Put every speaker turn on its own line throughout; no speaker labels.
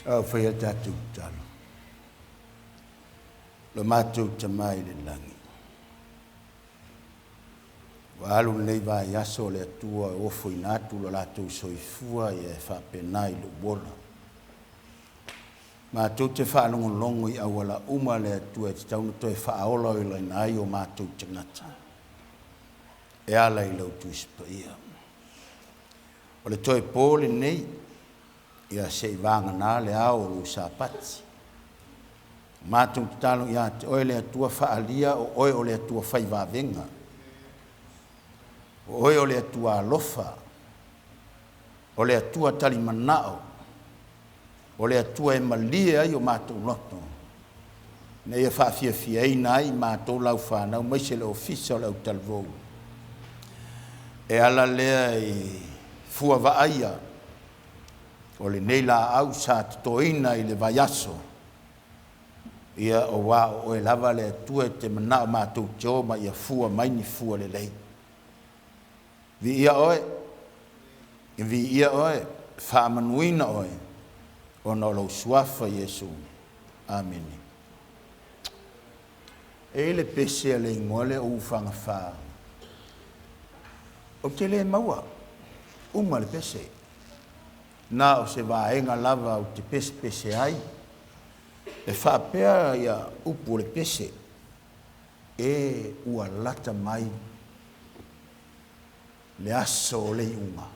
Au whai tātou talo. Lo mātou tamai le langi. Wa alu nei vai aso le atua o foi natu lo lātou soifua i e whapenai lo wola. Mātou te whaanongolongo i awala uma le atua e te taunu toi whaaola i lai nai o mātou tangata. E ala i lau tuispa ia. O le toi pōle nei, ia se i vanga nā le ao lo sāpati. Mātou te talo ia te oe le atua whaalia o oe o le atua whaivavenga. O oe o le atua alofa. O le atua talimanao. O le atua e malia ai o mātou loto. Nei e whaafia eina ai mātou lau whanau maise le ofisa o lau talvou. E ala lea i fua vaaia. O le nei la au sa toina i le vaiaso. Ia o wā o e lava le atua te manao mātou te oma ia fua maini fua le lei. Vi ia oe. Vi ia oe. Whaamanuina oe. O na lau suafa Yesu. Amen. E le pese le ngole o ufanga wha. O te le maua. Uma le pese. Na o se vaenga lava o te pese ai. E whapea ia upu le pese. E ua lata mai. Le aso o le unga.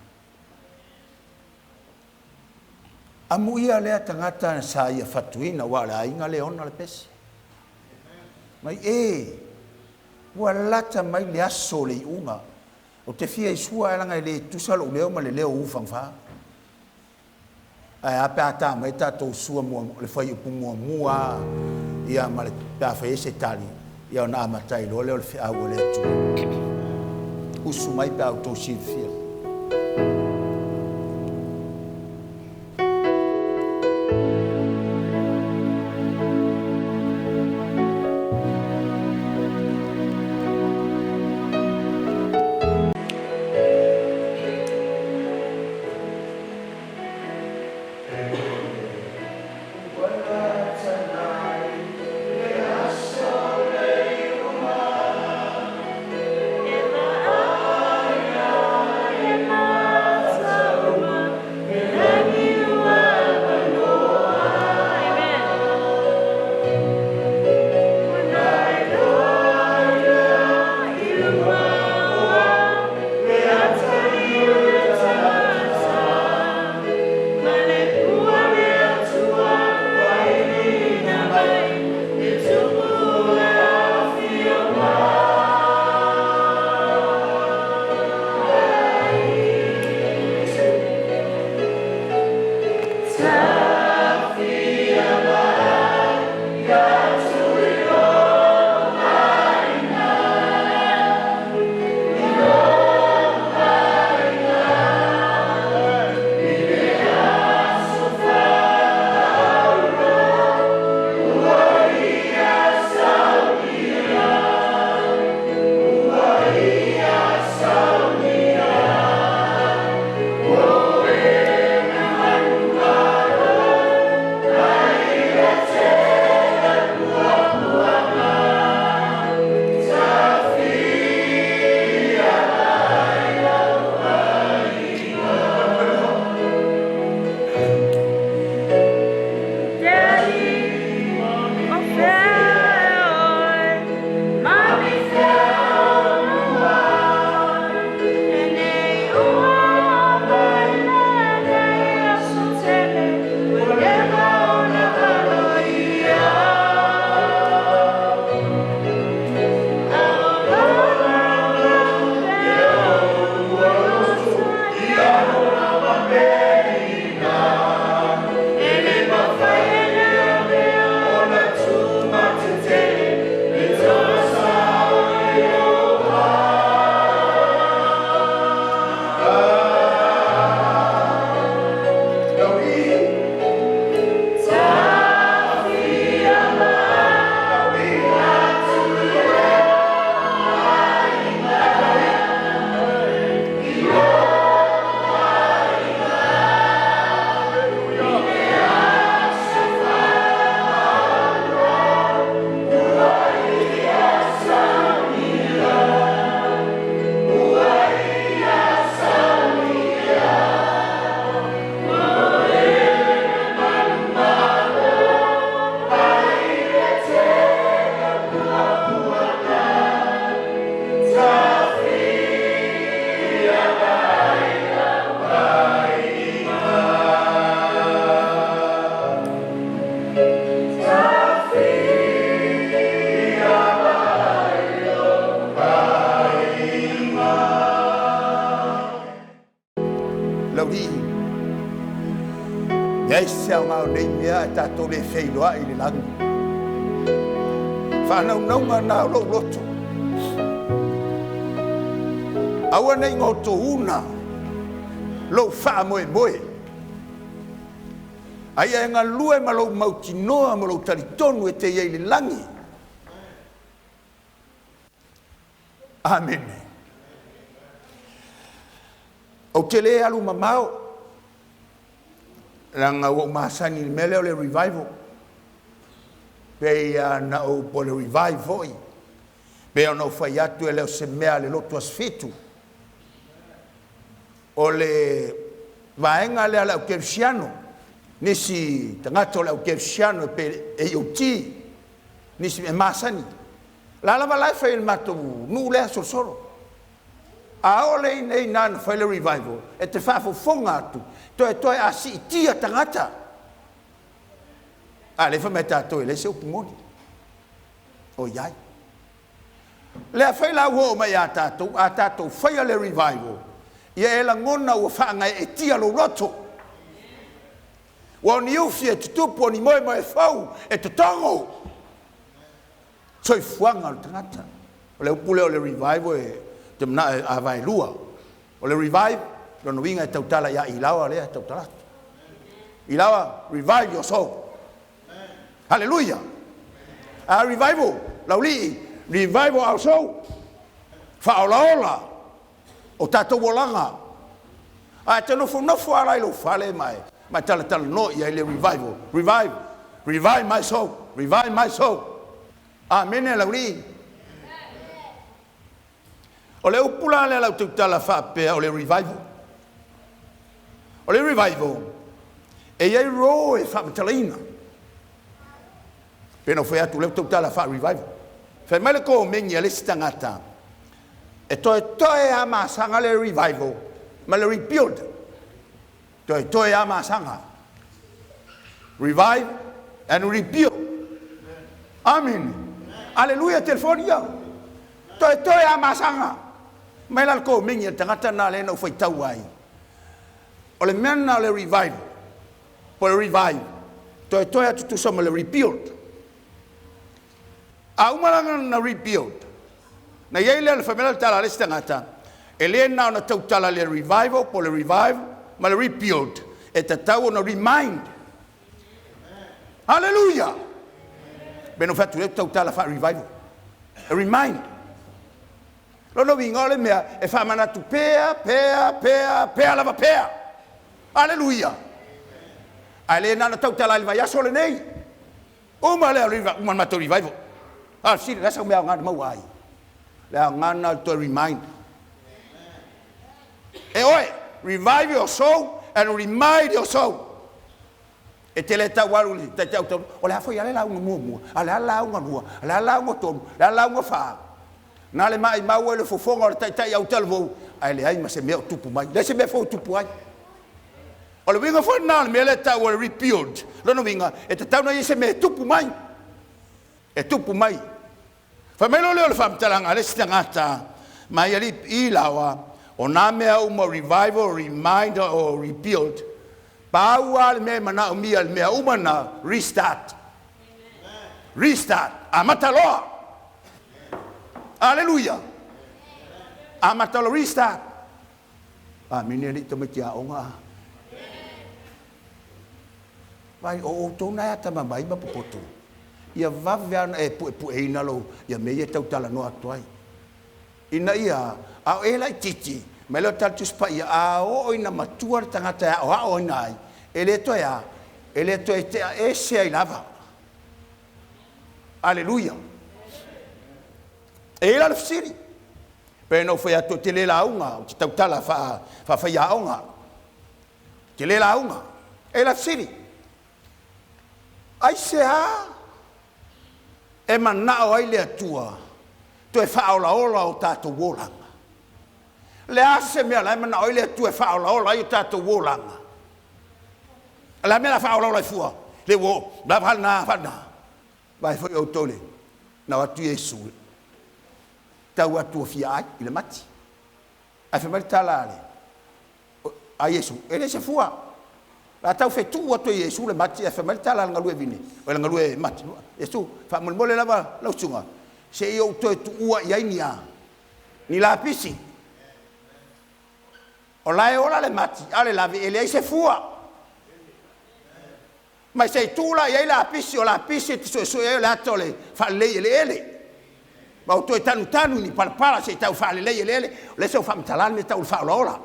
Amu ia lea tangata sa ia fatuina wa le ainga le ona le pese. Mai ua lata mai le aso le unga. O te fia isua elanga i le tusalo leo ma le leo ufangfa. Ai ape ata mai tatou sua le fai upu mua ia ma le tafa ese tali ia na matai lo le fi au le tu usu mai pa auto sifia
Yeah.
LAULII Nei sea ngā nei mea e tātou le wheiloa I le langi. Whanau naunga nā lo loto. Aua nei ngō tō una. Lo wha moe moe. Ai e ngā lue ma lo mautinoa ma lo taritonu e te iei le langi. Amen. O te le alu mamao. Ranga o masani mele o le revival. Pea na o po le revival. Pea no fai atu e leo se mea le loto asfitu. O le vaenga le ala o kevsiano. Nisi tangata o le o kevsiano pe e ioti. Nisi e masani. La lava lai fai il mato nu le aso solo. A ole nei nana fai le revival. E te fafo fonga atu. Toi asi itia tangata. A le fa meta toi le se upumoni. O iai. Le a fai la uo mai a tatou fai le revival. Ia e la ngona ua whaanga e tia lo roto. Wa ni ufi e tutupu ni moe moe fau e te tongo. Toi fuanga le tangata. O le upule o le revival e te mna a vai lua. O le revival Lono winga e tautala ia Ilaoa lea tautala. Ilaoa, revive your soul. Hallelujah. A revival, LAULII, revival our soul. Whaolaola, o tātou wolanga. A te nofo ala ilo whale mai. Mai tala no ia ile revival. Revive my soul. Revive my soul. Amen LAULII. O le upula le lau tautala whapea o le revival. O le revival, e iei ro e whamatalaina. Pena foi atu leo tautala wha revival. Whai mai le ko mengi a lesi tangata. E toe a masanga le revival, ma le rebuild. Toe a masanga. Revive and rebuild. Amen. Aleluia, telefonia. Toe a masanga. Mai la ko mengi a tangata na le no foi tau ai. O le mena le revive. Po le revive. Toi atu tu soma le rebuild. A umaranga na rebuild. Na iei le famela tala le stangata. E le na ona tautala le revival, po le revive, ma le rebuild. E te tau na remind. Hallelujah. Beno fatu le tautala fa revival. A remind. Lono winga le mea, e fa manatu pea lava pea. Hallelujah. Ale na tautala le vai aso le nei. Uma le uma mato revival. Ah, si, rasa mea ngana mawai. Le ngana to remind. E oi, revive your soul and remind your soul. E te le tawaru te tau o le afo ale la un mumu, ale la un rua, ale la un tonu, ale la un fa. Na le mai mau le fofonga o tai au telvo. Ale ai ma se me tupu mai. Le se me fo tupu ai. O le winga fo na me le tau o rebuild. Lono winga e te tau na se me tupu mai. E tupu mai. Fa me lo le fa mtalanga le stangata. Mai ali Ilaoa o na mea uma revival, reminder or rebuild. Paua le me mana o mia le mea uma na restart. Restart. Amataloa. Hallelujah. Amatalo restart. Amen ni to me tia onga. Vai o tona ata mai ba popoto. Ia vaveana e pu e ina lo ia me tau tala no atuai. Ina ia a ela titi, me lo tal tus pa ia a o ina matua tangata o ina ai. Ele to te e se ai lava. Hallelujah. E la fsiri. Pe no foi a to te le launga, te tau tala fa ia onga. Te le launga. E la fsiri. Ai se ha e manao ai le atua to e whaolaola o tātou wōlanga. Le ase mea lai manao ai le atua e whaolaola ai o tātou wōlanga. La mea la whaolaola i fua. Le wō, la whana. Vai foi o tole. Na watu Yesu. Tau atua fia ai, i le mati. Ai whamari tala ale. a Yesu ele se fua la tau fe tu to Yesu le mati e fa mal tala ngalu e vini o le ngalu e mati Yesu fa mo le lava la usunga se yo to tu ua ia ni la pisi o la e ola le mati ale la ele se fua ma se tu la ia la pisi o la pisi so e la tole fa le ele ma o to tanu ni para se tau fa le le se fa mtalani tau fa ola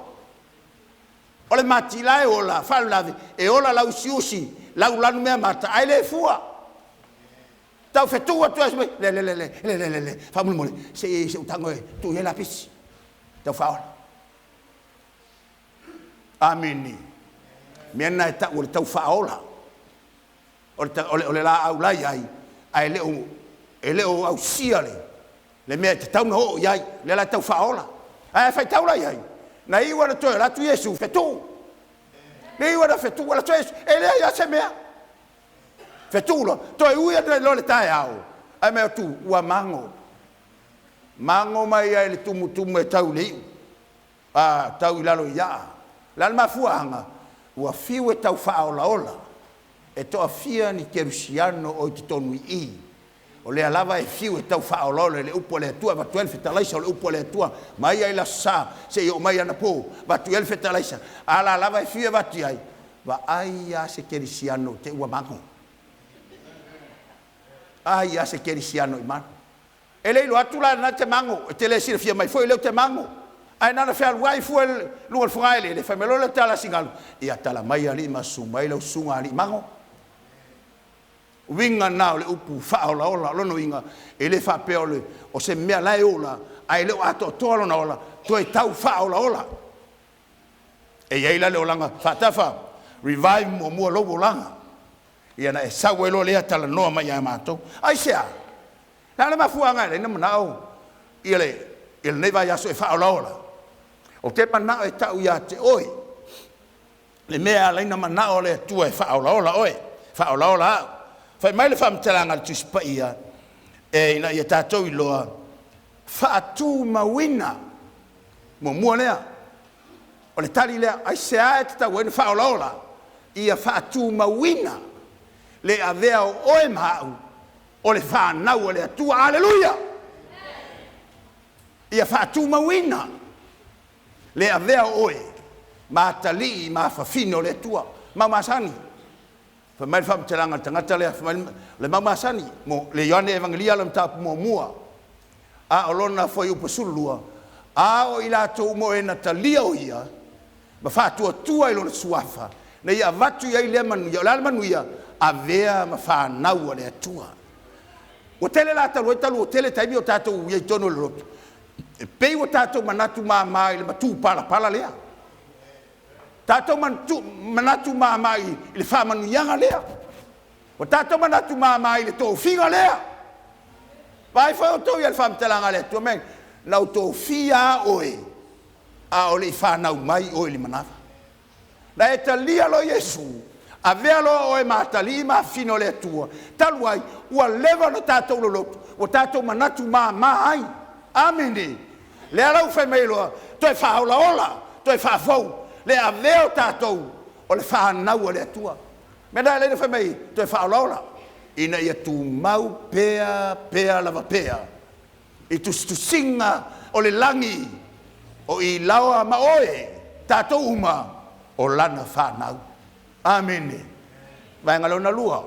o le mati la e ola fa la e ola la usiusi la ulanu me mata ai le fua tau fe tu to le fa mo se utango tu e la pisi tau fa ola amini mena ta o tau fa ola o le la au lai ai le o au siale le me te tau no iai le la tau faola ai fai tau la iai na i wana to la tu Yesu fetu le wana fetu wala to ele ia se mea fetu lo to i uia lo le tai au ai me tu ua mango mai ai le tumu e tau le tau i lalo ia la mafuanga ua fiu e tau faola ola e to afia ni kerusiano o te tonu i o le alava e fiu e tau whaololo le upo le atua va 12 fetalaisa o le upo le atua mai ai la sa se i o mai ana po va 12 fetalaisa ala alava e fiu e vati ai va ai a se kerisiano te ua mango ai a se kerisiano i mano e le ilo atu la na te mango e te le sira fia mai foi leo te mango ai nana fea luai fua lunga fungaile le famelo le tala singalu ia tala mai ali masu mai lau sunga ali mango winga na le upu faola ola lono winga ele fa peole o se mea lai ola ai le ato tolo na ola to e tau faola ola e ia ila le olanga Faatafa revive mo lobo langa ia na e sawelo le atala no mai ya mato ai sea na le mafuanga le na manao ile il ne vai a so faola ola o te mana e tau ia te oi le mea le na manao le tu e faola ola oi faola ola fai mai le famtalanga tu spaia e ina ia tatou iloa faatu mawina mo lea o le tali lea ai se ae te tau ene faolaola ia faatu mawina le avea o oe mau o le whanau o le atua aleluia ia faatu mawina le avea o oe ma tali ma fafino le atua ma masani fa mai fam telanga tangata le mama sani mo le yone evangelia lam ta mo mua a olona foi u pasulua a o ila to mo ena talia o ia ma fa tu ai lo suafa ne ia vatu ia le manu ia la manu ia avea ma fa na o le tua o tele la talu o tele tai o tato ia tono lo pe o tato manatu ma ile matu pala lea tato manatu mamai le fa manu yanga lea o tato manatu mamai le to finga lea vai foi o to ia fam telanga le to men na o to fia oe a o le fa na mai o le manava la etalia lo Yesu avea lo o matali ma fino le tua talwai o leva no tato lo o tato manatu mamai ameni le ala fa melo to fa ola to fa fo le aveo tatou o le whanau o le atua. Mena le fa mai, to e whaolola. Ina ia tu mau pea lava pea. I tu singa o le langi o Ilaoa ma oe tatou uma o lana whanau. Amen. Vai ngalona lua.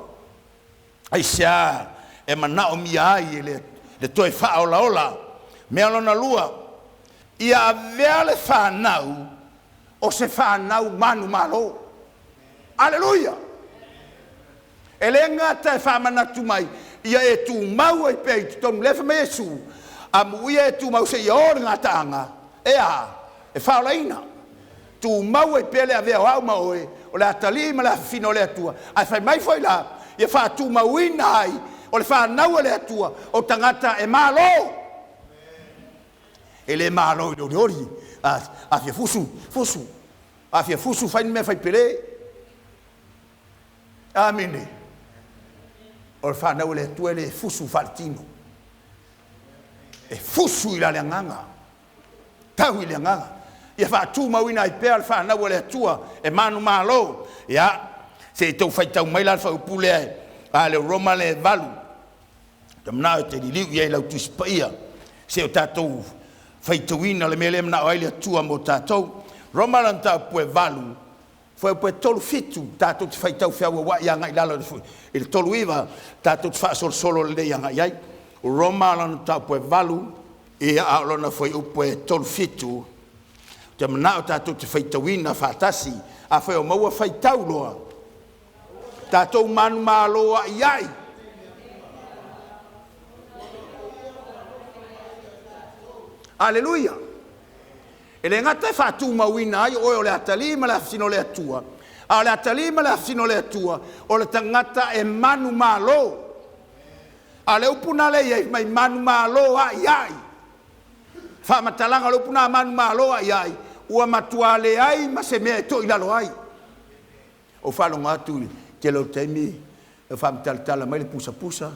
Ai sia e mana o mia ai le to e whaolaola. Mea lona lua. Ia avea le whanau o se whanau manu malo. Aleluia. Ele ngata e whamanatu mai. Ia e tu mau e pei tu tonu lefa me Yesu. Amu ia e tu mau se ior ngata anga. Ea, e whaolaina. Tu mau e pele a vea wau maoe. O le atali ma la fino le atua. Ai whai mai foi la. Ia wha tu mau ina ai. O le whanau le atua. O tangata e malo. Ele malo i ori. A fia fusu. A fia fusu fai me fai pele. Amine. O le whanau le atua le fusu faltino. E fusu i la le anganga. Tau i le anganga. ia whaatu mawina I pēr whanau le atua e manu malo ia se tau whaitau mai la whaupule ai a le Roma le valu tamna te liliu ia lau tuspaia se o tātou whaitauina le mele mna oai le atua mo tātou Roma lan tāpue valu foi po tolu fitu tātou te whaitau whiaua wa ia ngai lalo il tolu iwa tātou te whaasol solo le ia ngai ai o Roma lan tāpue valu ia aolona foi upo tolu fitu te mana o tātou te whaitauina whaatasi a whai o maua whaitau loa tātou manu māloa iai Aleluia ele ngata whaatu mawina ai o le atali ma le afsino le atua a le atali ma le afsino le atua o le tangata e manu malo a le upuna le iai mai manu malo a iai fa matalanga le upuna manu malo a iai ua matua le ai ma se mea to ilalo ai o whalonga atu te lo temi e fa mataltala mai le pusa pusa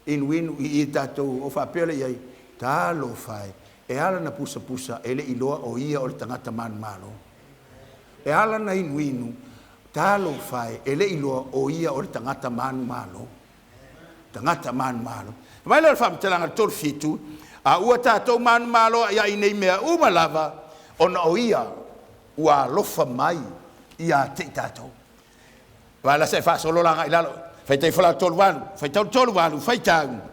inuinu I tātou o whapele iai tā lo whai e ala na pusa pusa ele Iloa o ia o le tangata manu malo e ala na inuinu talo fai ele Iloa o ia o le tangata manu malo mai le whamtelanga tolu fitu a ua tātou manu malo ia I nei mea umalava ona o ia ua lofa mai ia te tātou wala se whaasolo langa ilalo whaitai whala tolu wanu whaitau tolu wanu whaitau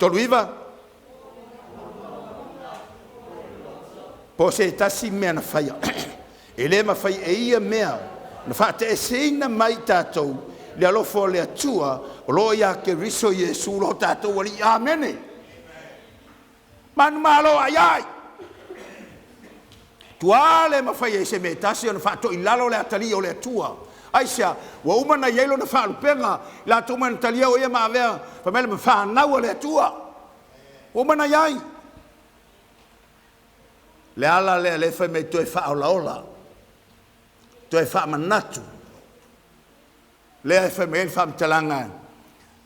tolu iwa po se tasi mea na whaia ele ma whai e ia mea na whaate e seina mai tātou le alofo le atua o lo ia ke riso Yesu lo tātou wali amene manu malo ai tuale ma whai e se me tasi o na whaato ilalo le atali o le atua aisha wa umana yelo na whaalu penga la tuman talia o ia ma avea pamele ma whanau le atua umana yai le ala le whai me toe whaolaola toe whaamanatu le whai me whaamtalanga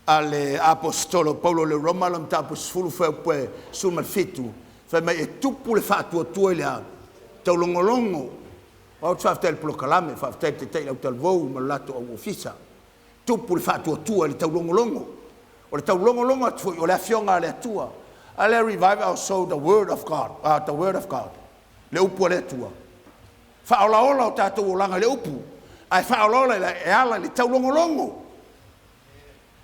a le apostolo Paulo le Roma lam tapus fulu whai pue suman fitu whai me e tupu le whaatua tua lea tau longolongo o tfaftel plokalame faftel te tei au talvou ma lato au ofisa tupu le fatu tua le tau longolongo o le tau longolongo o le afionga le atua a le revive also the word of God le upu le atua faola ola o tatou o langa le upu ai faola ola e ala le tau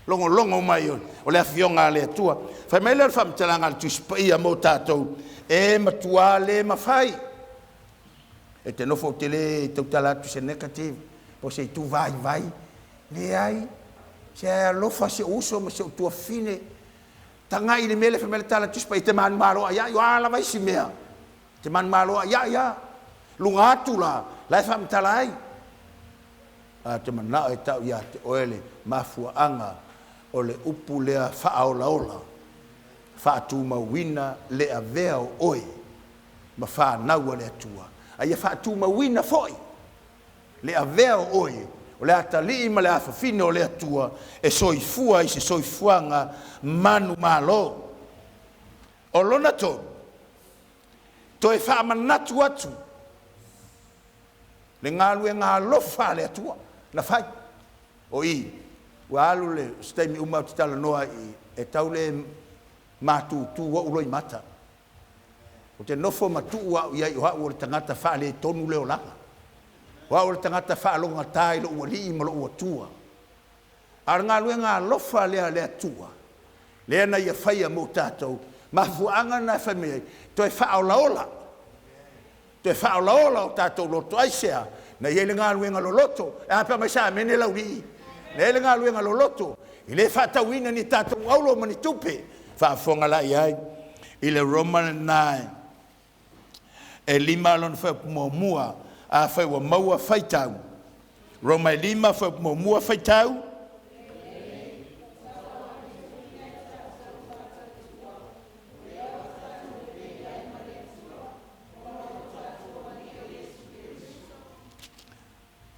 longolongo mai o le afionga le atua fa me le famtalanga le tuspaia mo tatou e matua le mafai e te nofo tele tau talatu se negative po se tu vai le ai se lofa se uso ma se tua fine tanga ile mele fe mele tala tuspa te man malo ya yo ala vai si mea te man malo ya lunga tula la fam talai a te mana e tau ya te oele mafua anga o le upu lea faaola fa tu mawina le avea oi ma fa naua le atua ai fa tu mawina foi le avea oi o le atali ma le afafino le atua e soifua I se soifuanga manu malo o lona to e fa manatu atu le ngalu e ngalofa le atua na fai o I wa alu le stemi uma tala noa I e taule matu tu wa uloi mata o te nofo matu wa ia I o le tangata fa le tonu le olanga wa o le tangata fa longa tai lo wali ma lo tua ar nga luenga lofa le atua le na ia faia mo tatou ma fuanga na family to fa ola o tatou loto aisea na ia le nga luenga lo loto a pa ma sa mene lauli le nga luenga lo loto ile fa tawina ni tatou aulo mani tupe fa fonga la ia ile Roman 9 e lima lon fa mo mua a fai wa maua faitau Roma lima fa mo mua faitau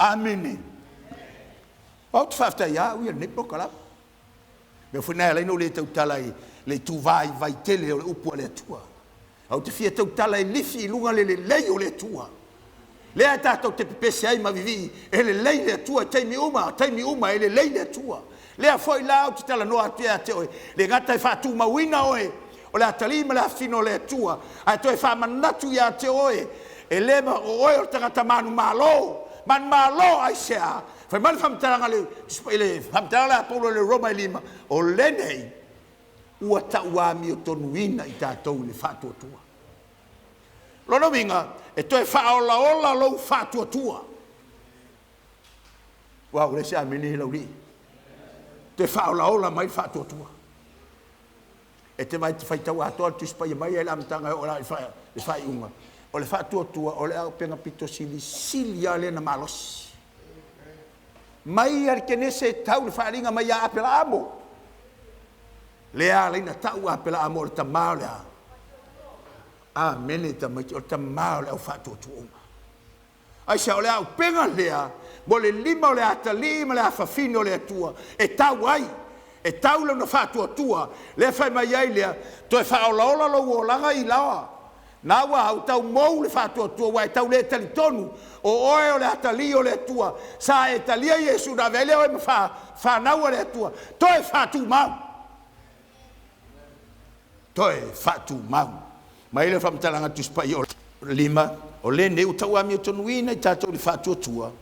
Amen. Au te whafta ia, ui ne poka la. Me whunai ala ino le tau tala le tu vai tele o le upu le tua. Au te fia tau tala lifi I lunga le lei o le tua. Lea tātou te pepese ai mavivi, e le lei le tua, taimi uma, e le lei le tua. Lea foi la au te tala noa tua te oe, le ngata e whātu mawina oe, o le atalima le afino le tua, ai toi whamanatu ia te oe, e lema o oe o tangata manu malo ai sea, fai mani whamtaranga le whamtaranga le apolo le Roma I lima, o lenei, ua tauami o tonuina I tātou le whātua tua. Lono minga, e toi whaola lou whātua tua. Wow, le se amini laulii. Te whaola mai whātua tua. E te mai te whaitau atoa tu spai mai e lamtanga o la I whai unga. O le whātua tua, o le au penga pito sili a le na malos. Mai ar kene se tau le whaaringa mai a apela amo. Lea leina tau a apela amo o le tamao lea. Amen ta mai o tamao le au whātua tua unga. Ai sa o le au penga lea, mo le lima o le atalima le afafino le atua, e tau ai, e tau le na whātua tua, le whai mai ai lea, toi whaolaola lo uolanga Ilaoa. Nā wā au tau mou le whātua tua, wai tau le tali tonu, o oe o le atali o le atua, sa e talia Yesu na vele o e whānau o le atua, toi whātu mau. Toi whātu mau. Mai le whamtalanga tu spai o lima, o le ne utau ami o tonuina I tātou le whātua tua,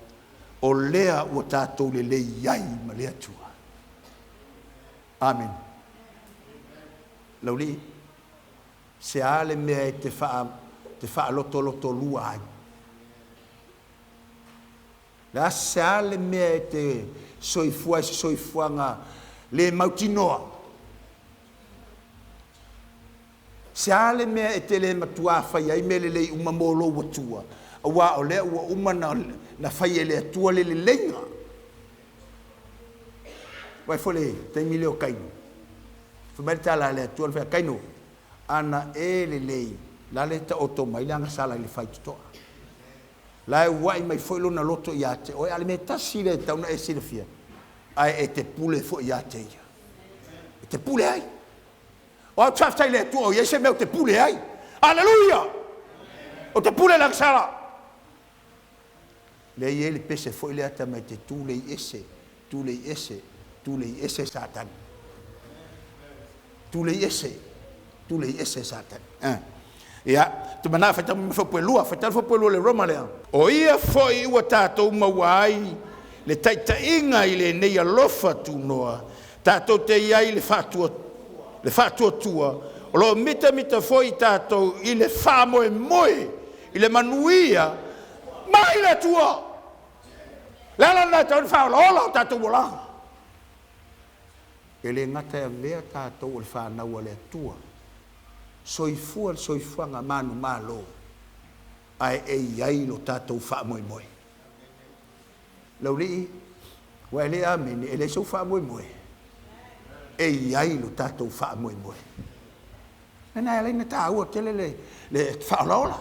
o lea o tātou le iai ma le atua. Amen. LAULII, se ale mea te wha loto lua ai. La se ale mea te soifuanga le mautinoa. Se ale mea te le matua whai ai me le lei umamolo watua. Awa o lea ua umana na whai le atua le lenga. Wai fole, teimi leo kaino. Whamari tala le atua le whai kaino. Ana e le lei, la le ta oto mai le anga sala le whai tutoa. La e wai mai foilo na loto I ate. Oe ale me tasi le tauna e silafia. Ai e te pule fo I ate ia. E te pule ai. O taftai le tu o yese me o te pule ai. Aleluia. O te pule lang sala. Le ye le pese foi le ata mai te tu le ese satan. Tu le ese satan. Ia, tu mana fa tam fo pelua, fa tal fo pelua le Roma le. O ia foi ua tatou mawai le taitainga I le nei alofa tu noa. Tatou te iai le whātua tua, o lo mita foi tātou I le whāmoe moe, I le manuia, mai le tua. Lala nai tau ni whaola o tātou molanga. E le ngata e vea tātou o le whānau le tua, soifuanga manu malo, ai e iai lo tātou whāmoe moe. LAULII, wa ele amene, ele sou whāmoe moe. E iai lo tātou wha moe moe. Nena e leina tā ua tele le whaolaola.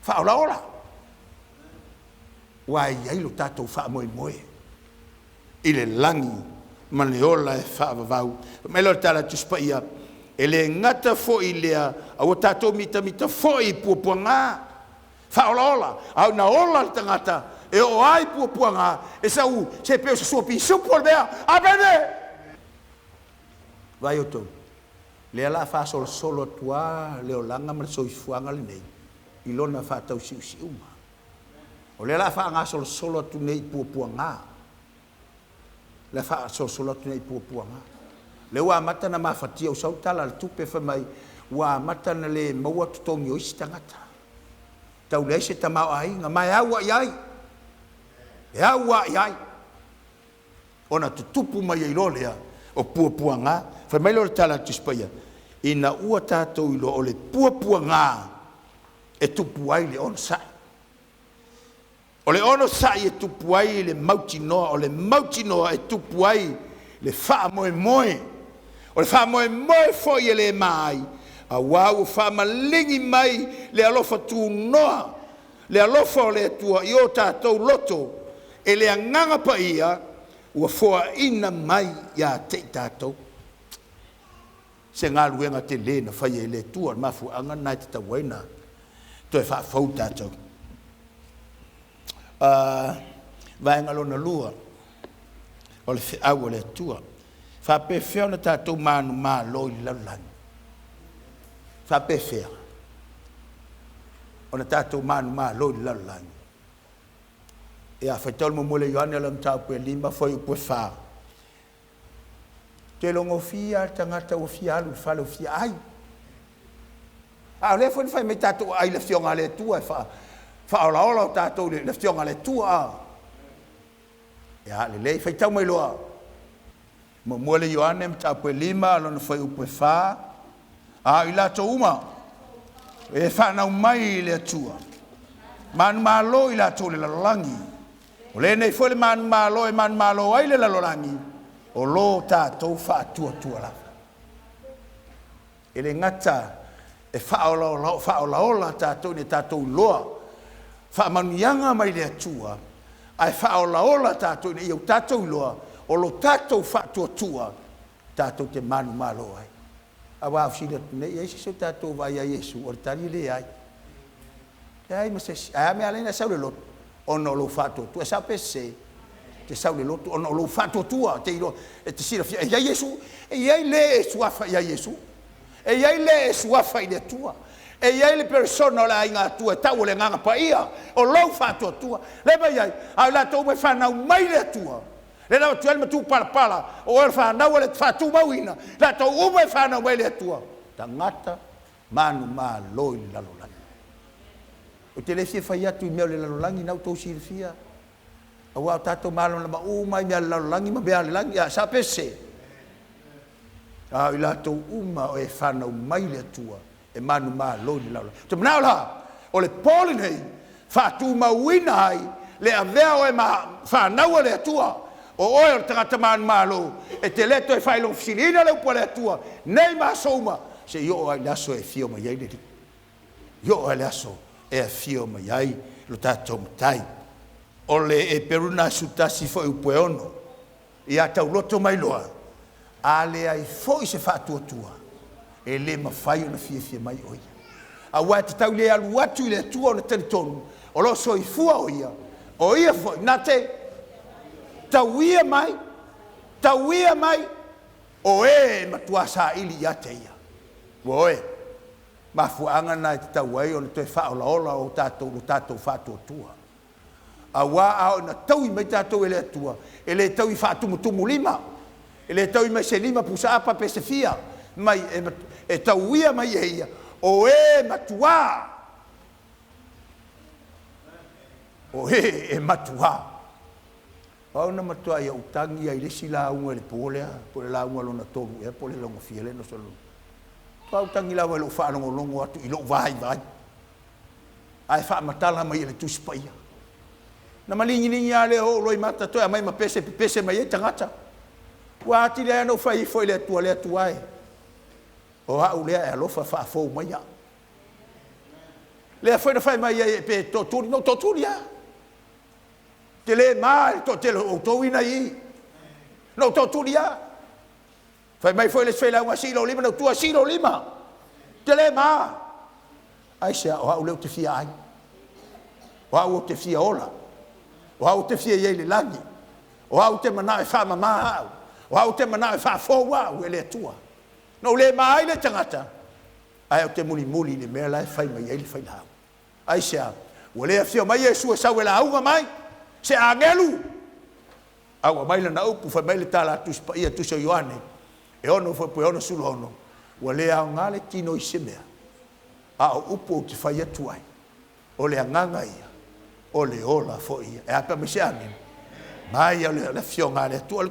Whaolaola. Wa iai lo tātou wha moe moe. I le langi maneola e whaavavau. Melo tala tuspaia. E le ngata fo I lea. Awa tātou mita fo I puapuanga. Whaolaola. Au na ola le tangata. E o ai puapuanga. E sau se peo se suapi. Supo le mea. Abene! Vai o tau. Le ala fa solo tua le o langa ma soifuanga le nei. I lona fa tau si uma. O le ala fa nga solo tu nei puapuanga. Le fa solo tu nei puapuanga. Le wa mata na mafatia o sautala le tupe fa mai wa mata na le maua tutongi o istangata. Tau le se tamau ai nga mai awa iai. E awa iai. Ona tutupu mai I lolea o puapuanga. Fa mai lo tala tuspaia. Ina ua tātou ilo o le puapuanga e tupu ai le ono sai. O le ono sai e tupu ai le mautinoa, o le mautinoa e tupu ai le wha moe moe. O le wha moe moe foi e le mai. A wau wha malingi mai le alofa tu noa. le alofa o le atua i o tātou loto, e le anganga pa ia, ua foa ina mai ia te tātou. Se ngā luenga te le na whai e le tua, mafu anga nai te tawaina, to e whaafau tātou. Vaenga lona lua, o le whiau o le tua, whape whiau na tātou mānu mā loi laulangi. Whape whiau. O na tātou mānu mā loi laulangi. Ia whaitol mo mole Ioane alam tau pue lima foi upue wha. Te longo fia tangata o fia alu whalo fia ai. Le foi fai me tātou ai le fionga le tua e wha ola ola o tātou le fionga le tua. Ia le whaitau mai loa. Mo mole Ioane am tau pue lima alona foi upue wha. I lato uma. E whanau mai le tua. Manu malo i lato le lalolangi. O le nei foi le manu malo e manu malo ai le lalolangi. O lo tātou whaatua lava. E le ngata e whaolaola tātou ne tātou loa. Whaamanuianga mai le atua. Ai whaolaola tātou ne iau tātou loa. O lo tātou whaatuatua. Tātou te manu malo ai. A wāwhina ne Iesu so tātou vai a Iesu. O le tari le ai. Ai masesi. Ai me alena sau le loto. Ono lo fato tu sa pese te sa le loto ono lo fato tua te iro e te sira e Yesu e ia le suafa ia Yesu e ia le suafa ile tua e ia le persona la inga tua tau le nganga pa ia o lo fato tua le vai ai a la to me fa na mai le tua le na tu el tu pala o el fa na le fatu mawina la to u me fa na mai le tua tangata manu ma lo la lo o te le fia fai atu i mea le lalolangi nau tau siri fia. A wau tato malo na mai mea le lalolangi ma bea le langi. Sa pese. I la tau uma o e whanau mai le atua. E manu maa lo ni lalolangi. Te manao la, o le poli nei, whaatu mawina hai, le avea o e ma whanau le atua. O oe o tangata manu maa lo. E te leto e whailong fisilina le upo le atua. Nei maa souma. Se yo ai laso e fio mai ai yo ai laso. E fio mai ai lo tātou matai. O le e peruna sutasi fo upoe ono. I a tau loto mai loa. A le ai fo i se whātua. E le mawhai o na fia mai oia. A wai te tau le alu atu i le atua o na teritonu. O lo so i fua oia. O ia fo. Nā te tau ia mai. Tau ia mai. O e matua sa ili ia te ia. O e. Mafuanga na te tau ai o na te whaolaola o tātou whātua. A wā au na tau i mai tātou ele atua. Ele tau i whātumutumu lima. Ele tau i mai se lima pusa apa pe se fia. Mai e tau ia mai e ia. O e matua. O e matua. Au na matua ia utangi ai lesi la unga le polea. Pole la unga lona tolu. E pole longo fiele no solo. Pau tangi lawa lo fa longo atu i lo vai. Ai fa matala mai le tuspaia. Na malingi ale o loi mata to mai ma pese mai tangata. Wa ti le no fai foi le tua ai. O a ule e lo fa fo mai ya. Le foi na fai mai pe to tu ya. Te le mai to te lo to ina i. No to tu ya. Fai mai foi le sfela una silo lima no tua silo lima. Te le ma. Ai se o au le te fia ai. O au te fia ola. O au te fia ye le langi. O au te mana e fa mama. O au te mana e fa fo wa o le tua. No le mai le tangata. Ai o te muli le mea lai fai mai ele fai la. Ai se o le fia mai Yesu sa we la au mai. Se angelu. Au mai na upu fai mai le tala tu spa ia tu so Ioane. E ono foi po ono sulo ono. Wa le ngale tino i semea. A upo ki fai atu ai. O le nganga ia. O le ola fo ia. E apa mese amen. Mai o le fionga le tu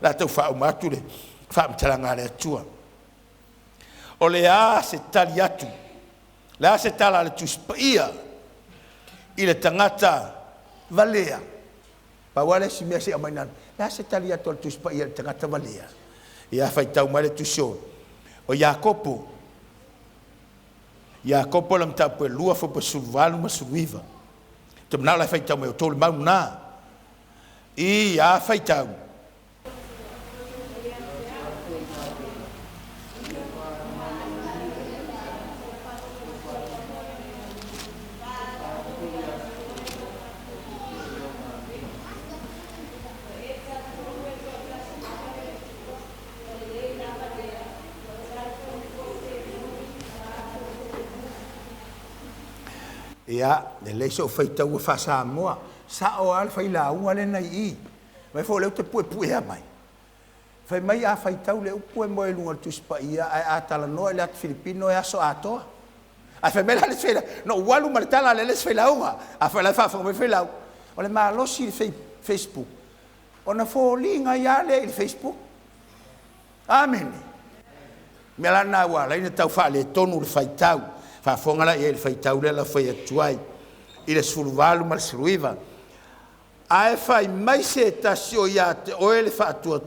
la tu fa uma tu le fa mtanga le tu. O le a se tali atu. Le a se tala le tu ia. Ile tangata valea. Pa wale si mese amainan. Le a se tali atu tu ia tangata valea. Ia fai tau mare tu show. O Iakopo lam tau pe lua fo pe survalu ma surviva. te mana la faitau me o tolu mau na I a faitau ia le le so faitau fa sa moa sa o al fai la un ale nai I mai fo le te pu mai fai mai a faitau le pu mo e lunga tu spa ia a tala no le at filipino e so ato a fe mela le fela no walu martala le fela unha a fa la fa me fela o le malo si Facebook ona fo linga ia le Facebook amen mela na wala ina tau fa le tonu le faitau fa fonga la il faitau le la foi atuai il sulvalu mal sruiva ai fai mai se tasi o ia te o ele fa tua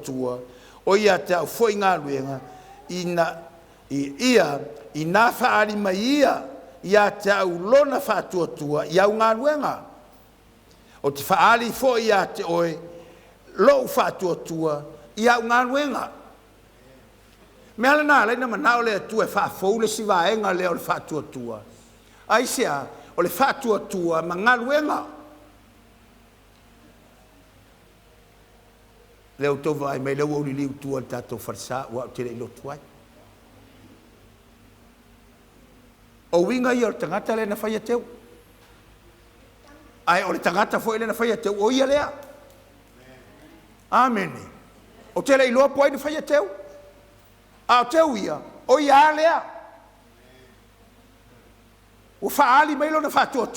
o ia te foi nga luenga ia ina fa ali mai ia te au lona fa tua ia nga luenga o te fa ali foi ia te oe lo fa tua ia nga luenga me ala na le na mana ole tu e fa fo le si va enga le ole fa tua ai sia ole fa tua mangaluenga le o to vai me le o li tu ta to farsa wa te le lo tuai o winga yo tangata le na fa teu ai ole tangata fo le na fa teu o ia le amen o te le lo poi de fa teu a teu ia o ia lea o faali mai lo na fatua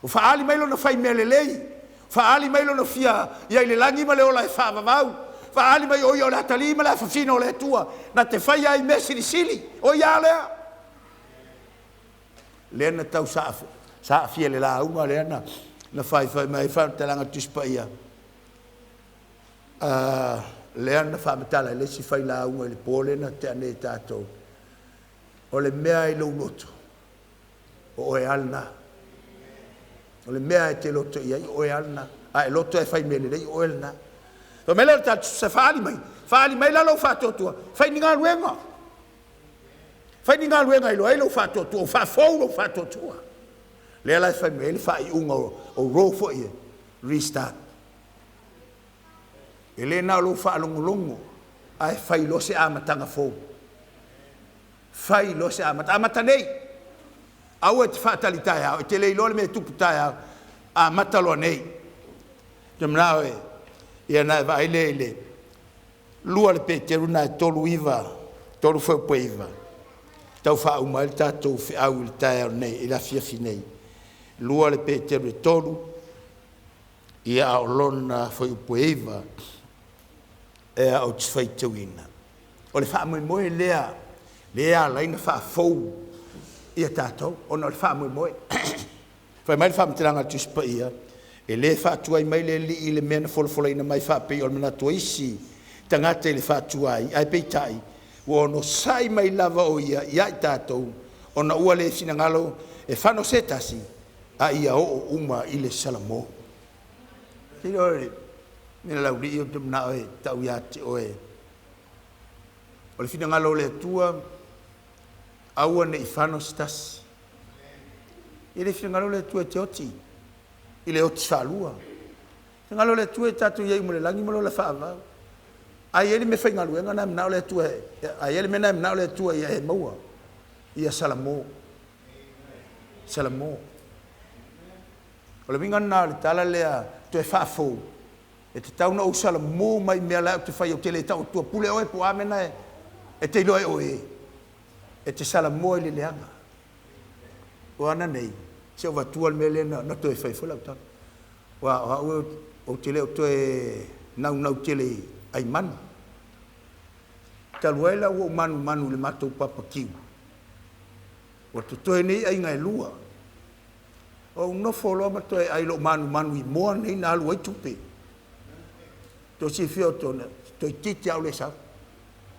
o faali mai lo na fai melelei faali mai lo na fia ia le langi ma le ola e fa vau faali mai o ia la tali ma la fino le tua na te fai ai mesi sili o ia lea le na tau sa fia le la uma le na fai mai fa talanga tuspa ia le ana fa metala le si fai la un le pole na te ane tato o le mea I lo loto o e alna o le mea te loto ia o e alna a e loto e fai mele le o elna o mele ta se fali mai la lo fa tua fai ninga luenga I lo fa tua fa fo lo fa tua le la fai mele fai un o ro fo ia restart ele na lo fa longo ai fai lo se amatanga fo fai lo se amata nei au et fatalita ya te le lo me tuputa ya amatalo nei temnawe ia na vai le lua le peteru na tolu iva tolu fo poiva tau fa o mal tato fi au il taer nei ila fia finei lua le peteru tolu ia o lona fo poiva e o te fai tauina. O le wha moe lea laina wha fau ia tātou, o na le wha moe. Whai mai le wha mtiranga tuspa ia, e le wha tuai mai le li I le mena folfola ina mai wha pei o le mana tua isi, tangata le wha tuai, ai pei tai, o no sai mai lava o ia I tātou, o na ua le sinangalo, e whano setasi, a ia o uma I le salamo. Tino ore, Nena LAULII o te mana oe tau ia te oe. O le fina ngalo le tua, aua ne I whano stas. I le fina ngalo le tua te oti, I le oti whalua. Te ngalo le tua tatu iei mo le langi mo le whaavau. Ai ele me whai ngalu enga na mnao le tua, ai ele me na mnao le tua ia he maua. Ia salamo. Salamo. O le minga na le tala lea tu e whaafou. E te tauna o sala mō mai mea lau te whai o te le tau tua pule oe po amena e te iloe oe. E te sala mō I le leanga. O ana nei, se o watua le mele na toe whai whala utang. O te le o toe nau te le ai manu. Taluela o manu le matou papa kiu. O te toe nei ai ngai lua. O nofo loa ma toe ai lo manu I moa nei na alu ai tupe. To si fio to titi au le sa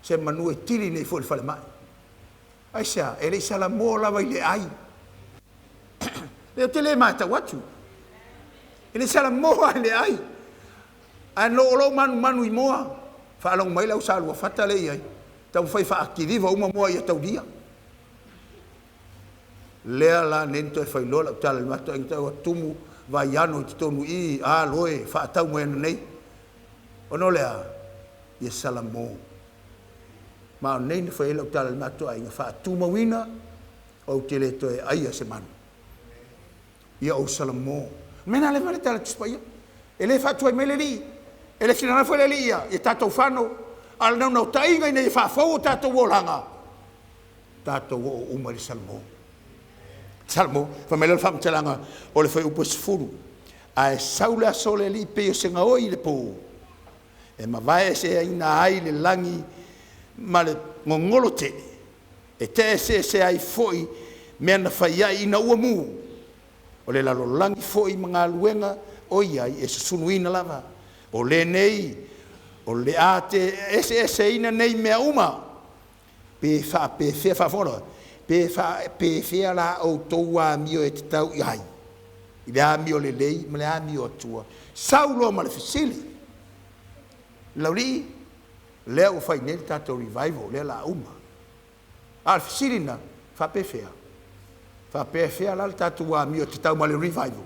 se manu e tiri nei fo le fale mai ai sa ele sala mo la vai le ai le te le mata watu Ini sala moa le ai. Ano lo manu I moa. Fa long mai lau salua fata le ai. Tau fai fa akiriva uma moa ia tau dia. Lea la nento e fai lola tala le mato ang tau atumu vai ano I tonu I a loe fa tau mo nei. Ono lea ia sala mo. Ma nei ne fai lau tala le mato ai fa atuma wina o te le to e ai se manu. Ia o sala mo. Mena le vale tala tspaia. Ele fa tu mai le li. Ele fina foi le li ia e tato fano al no tainga nei fa fo tato wolanga. Tato o uma le salmo. Salmo fa melhor fam telanga o le foi o posfuru. A saula sole li pe senga oi le po. E ma vai se ina ai le langi male ngongolote. E te se ai foi mena fai ai ina uamu. O le lalo langi foi mga luenga o iai e susunuina lava. O le nei, o le ate ese ina nei mea uma. Pe fea fa fora. Pe fea la o toua mio e te tau iai. I le a mio le lei, ma le a mio atua. Saulo ma le fisili. Laulii, lea o fai nel tato revival, lea la uma. Al fisili na, fa pe fea. Fa pe fea la tato wa mio te tau ma le revival.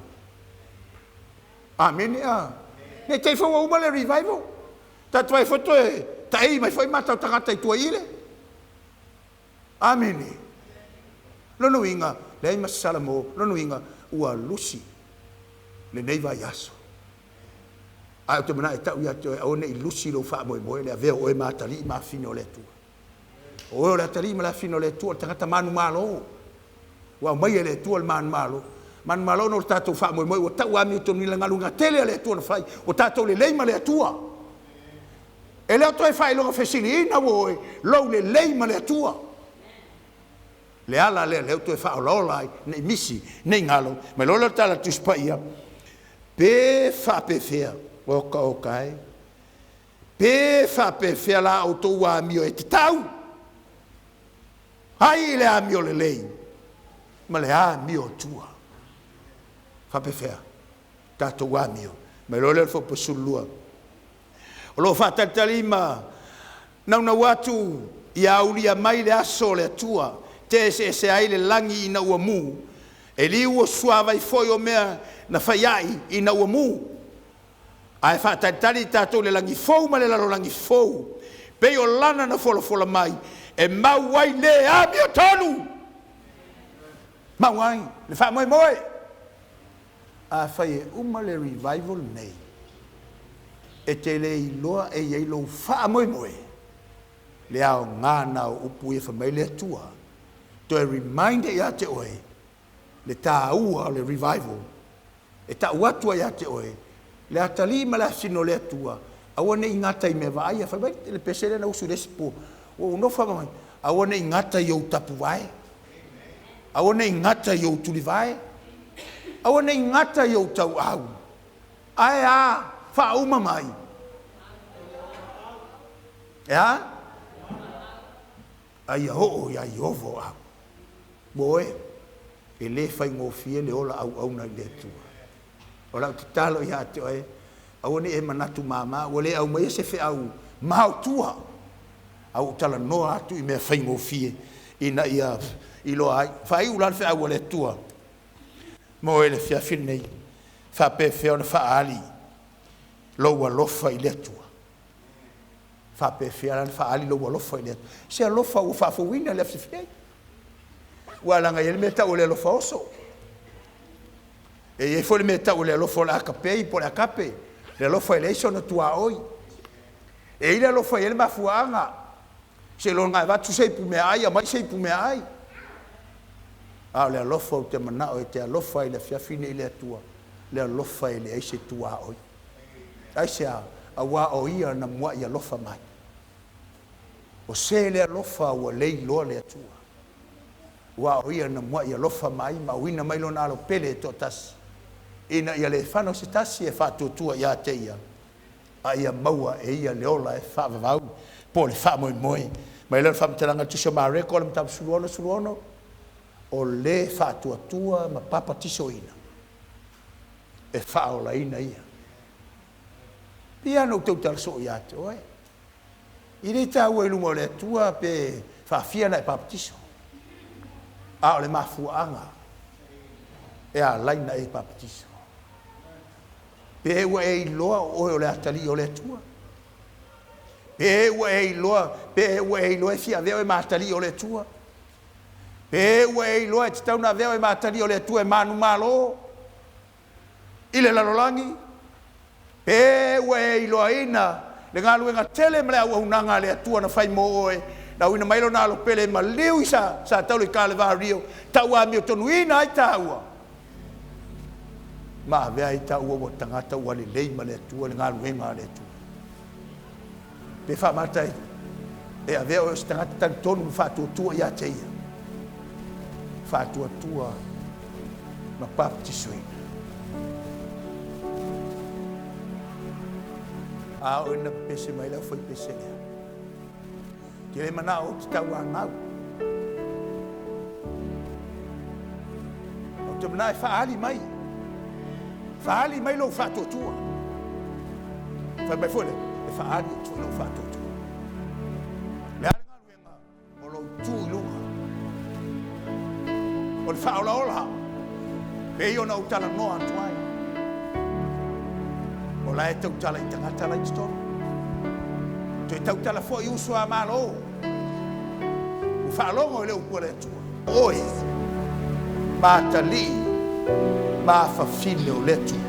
Amen a. Ne te fo uma le revival. Tato ai foto e tai mai foi mata tangata I tua ile. Amen. Lono inga, le ima salamo, lono inga ua lusi. Le nei vai aso. Ai te mana e tau ia te o nei lusi lo fa moe le aveo o e matali ma fino le tua. O le atali ma la fino le tua tangata manu malo. Wa mai le tua man malo. Man malo no tato fa moe o tau ami to ni la ngalunga tele le tua fai. O tato le leima le tua. E le to e fai lo fesili ina wo lo le leima le tua. Le ala le to e fa lo lai nei misi nei ngalo. Me lo la tala tu spaia. Pe fa pe fea. O kai. Pe fa pe fea la o to wa mio e tau. Ai le a mio le lei. Ma le a mio tua. Fa pe fea. Tato wa mio. Me lo le fo po sulua. O lo fa talima. Na watu ia ulia mai le aso le tua. Te se ai le langi ina ua mu. E li ua suava I foi o mea na fai ai ina ua mu. Ai fa tali tatou le langi fou ma le lalo langi fou. Pei o lana na fola mai. E mau ai le a mio tonu. Mau ai. Le fa moe. A fai e uma le revival nei. E te le iloa e iei lo fa moe. Le ao ngana o upu e fa mai le tua. To e reminder ia te oe. Le tā ua le revival. E tā uatua ia te oe. Le atali ma la sino le atua. Awa ne ingata I me vai. Fa bai le pesere na usu resipo. O no fa mai. Awa ne ingata I o tapu vai. Awa ne ingata I o tuli vai. Awa ne ingata I o tau au. Ai a fa uma mai. Ya? Ai ho ya yovo au. Boe, e le fai ngofie le ola au na le tua. Ola te talo ia te oe, au ne e manatu mama, o le au mai se fe au mau tua. Au tala noa atu I mea fai ngofie, ina ia ilo ai. Fai ulan fe au le tua. Mo e le fia finei, fa pe feo na fa ali, loa lofa I le tua. Fa pe fea na fa ali loa lofa I le tua. Se a lofa u fa fuwina le fia finei. Walanga ele meta o le lo foso. E foi le meta o le lo fo la cape por la cape. Le lo foi leso no tua oi. E ile lo foi ele mafuanga. Se lo nga va tu sei pu me ai, mai sei pu me ai. Ah le lo fo te mana o te lo foi le fia fine ile tua. Le lo foi le ese tua oi. Ai se a wa o ia na mo ia lo fa mai. O se le lo fa o le lo le tua. Wa o ia na mo ia lofa mai ma wina mai lona alo pele to tas ina ia le fano se tasi e fa tua ia te ia a ia maua e ia leola e fa vau po le fa moi mai le fa mtelanga tisho ma reko le mtam sulono o le fa tua ma papa tiso ina e whaolaina ia. Pia no tau taraso i ate oe. I rei tau e lunga o le atua pe whawhia na e papatiso. A o le mafuanga. E a laina e papatiso. Pe e ua e iloa o le atali o le atua. Pe e ua e iloa e fia veo e matali o le atua. Pe e ua e iloa e titau na veo e matali o le atua e manu malo. I le lalolangi. Pe e ua e iloa ina le ngalu nga tele mle au unanga le atua na fai mo oe. Na uina mailo na alo pele ma liu sa tau le kale vario. Tau a mio tonu ina ai taua. Ma vea i taua o tangata ua le leima le atua le ngalu enga le atua. Pe wha matai e a vea o se tangata tani tonu whātua tua ia te ia. Whātua tua ma papatisoina. A o ina pese mai lau foi pese lea. Ke le mana o te tau a ngau. O te mana e whaali mai. Whaali mai lau whātua tua. Whai mai fwere, e whaali o tua lau whātua tua. Le arenga ruenga o lau tū i lunga. O le whaola ola. Pe i ona utala noa antuai. O la e tau tala i tangata la i story. To e tau tala fo i uso a malo. U whaalongo i leo kua le atua. Oi, mātali, māwhawhine o le atua.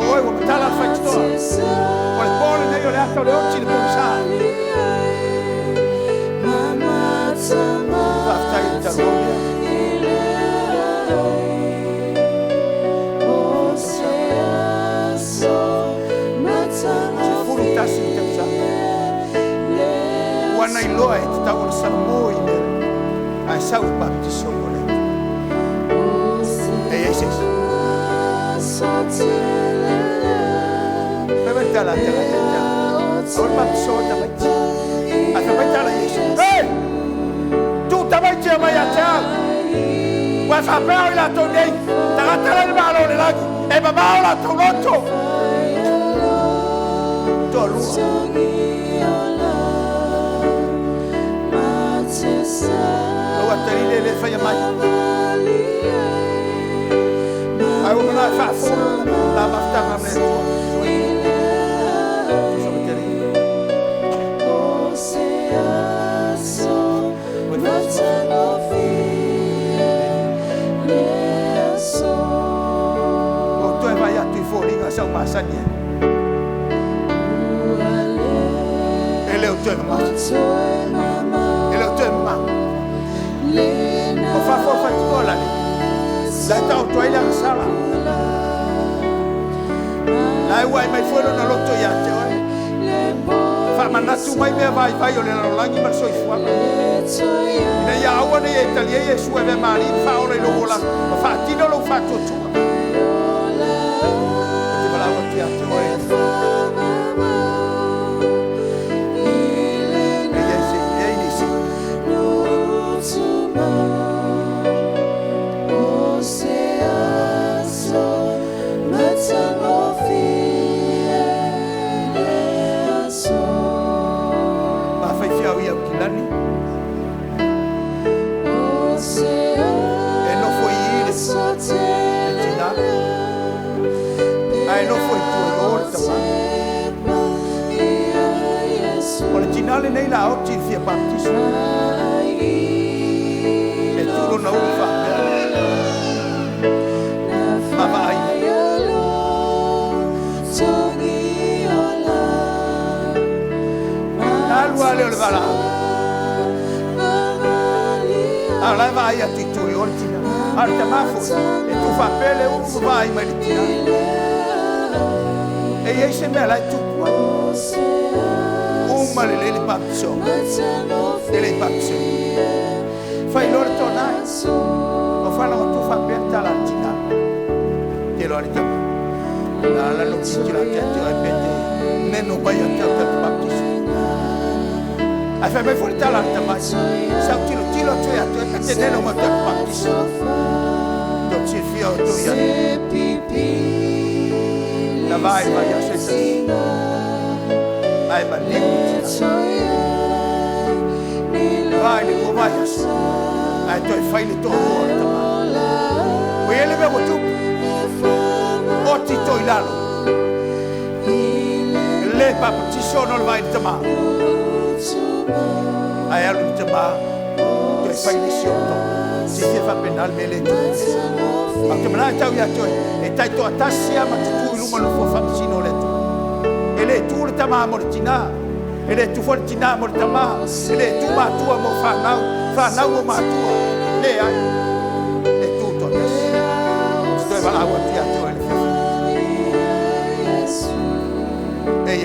oi o matala fai sto. O le pole nei o le ata o le oci le pomsa. Taftai talomia. Se furu tasi tafsa. Wana iloa e te tau o le salamoi me. Ai sau baptiso o le. E Jesus. Tala tala tala. Ol baptiso ta mai. Ata mai tala Jesus. Hey! Tu ta mai tia mai ata. Wa fa pa ila to nei. Ta tala le malo le lagi. E ba ba la to loto. To lu. O atari le fa mai. Ai o na fa fu la mafta mamle. Sau masanya ele o teu mama ele o teu mama o fa tola la ta o toila sala la wai mai foi no loto ya te oi fa manatu mai me vai o le langi mar soi fua ne ya awa ne italia yesu e mari fa o le lola fa tino lo fa tutto. Originale nei la oggi fia baptismo e tu lo non fa ma vai alwale le bala alla vai a ti tu originale al tamafo e tu fa pele un vai ma di e io se me la tu ma le baptiso ele baptiso fai loro tornare o fanno tu fa per talantina che lo rita la luce che la gente ripete neno vai a te baptiso a fa me fuori talanta ma sa tiro tu a te perché neno ma te baptiso do ci fio tu ya la vai a se ai balimu vai le comaias ai toi fai le todo o ele me botu o ti toi lalo le papa ti sono il vai tama ai alu tama toi fai le sioto si ti fa penal me le tu ma che me tau ya toi e tai to atasia ma tu luma no fo fa sino le tu ele tu le tama mortina ele tu fortina mortama ele tu ma tua mo fa nau mo ma tua le ai e tu to sto va la guardia tu ele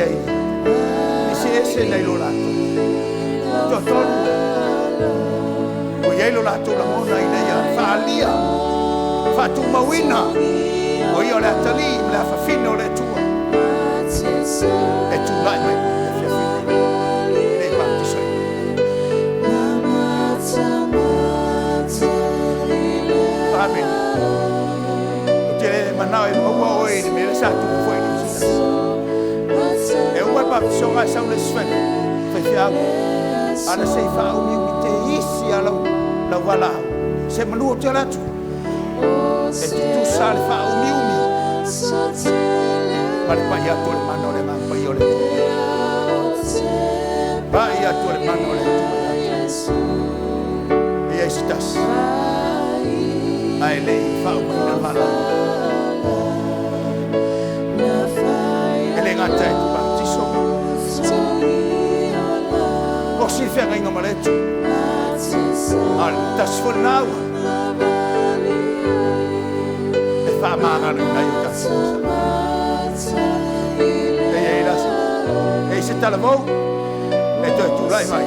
ei ese nei lo lato to o ye lo lato la mona ina ya fa alia fa tu mawina o io la tali la fa fino le tua e tu vai mai le baptiso amen o te manao e maua o e me sa tu foi e o baptiso ga sa le sfen fa fiao ana sei fa o mi te isi ala la wala se manu te la tu e tu sale fa o mi Pare paya tu le mano le man payo le paya tu le mano le tu y estás ai le fa una mala si fe ngai ngama letu al tasfonau e fa mana ngai ka e la e se talamo e tu lai mai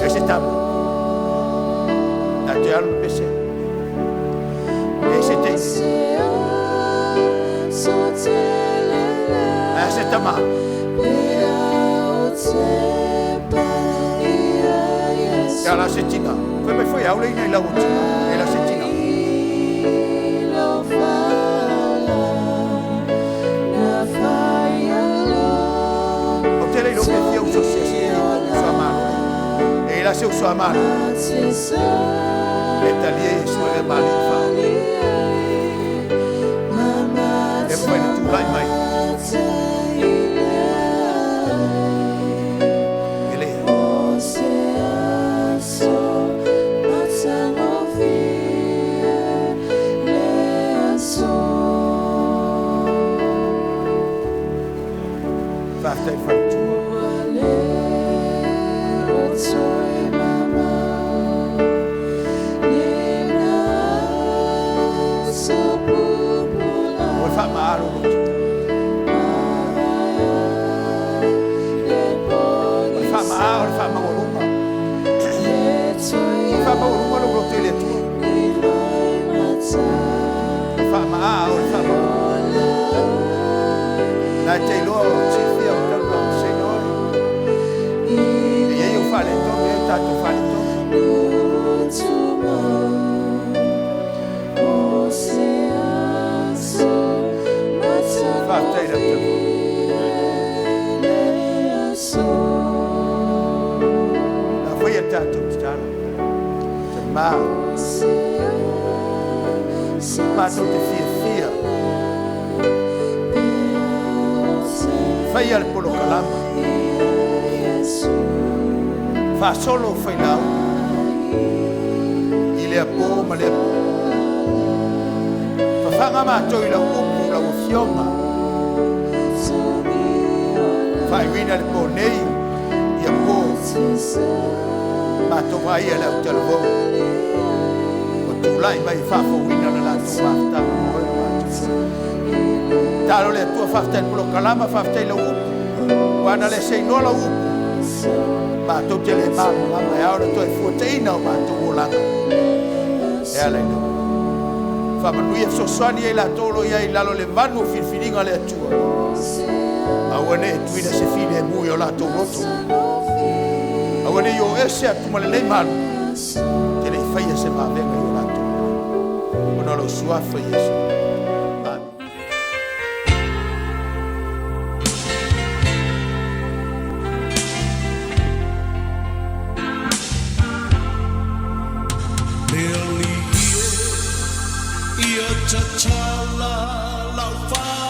e se tamo na te alu pese e se te e se tama e la se tina come foi aule nei lauti e la se tina o te le lo che fia uso sia sua mano e la se sua mano e talie sue mani fa e poi tu lai mai Faatafa na te loa o te fia o tau o Senhor e eu falei todo e tato falei todo fatei da teu na foi a tato stara te ma tu te fia fai al polo calama fa solo fai lau i le apo ma le apo fa fanga ma toi la upu la ufioma fai wina le po nei i apo ma to vai ala o talvo o tu lai mai fa fo wina la tu mafta talo le tua fafta polo kalama fafta la upu wana le sei no la upu ma to te le ma ma e ora to e futeina ma to volanga e ala no fa ma lui so swani e la tolo ia i lalo le vanu filfilinga le tua awane tu ina se fine mu yo la to roto awane yo ese tu ma le manu te le faia se ma venga yo la to ono lo sua fa yesu.
Chala la fa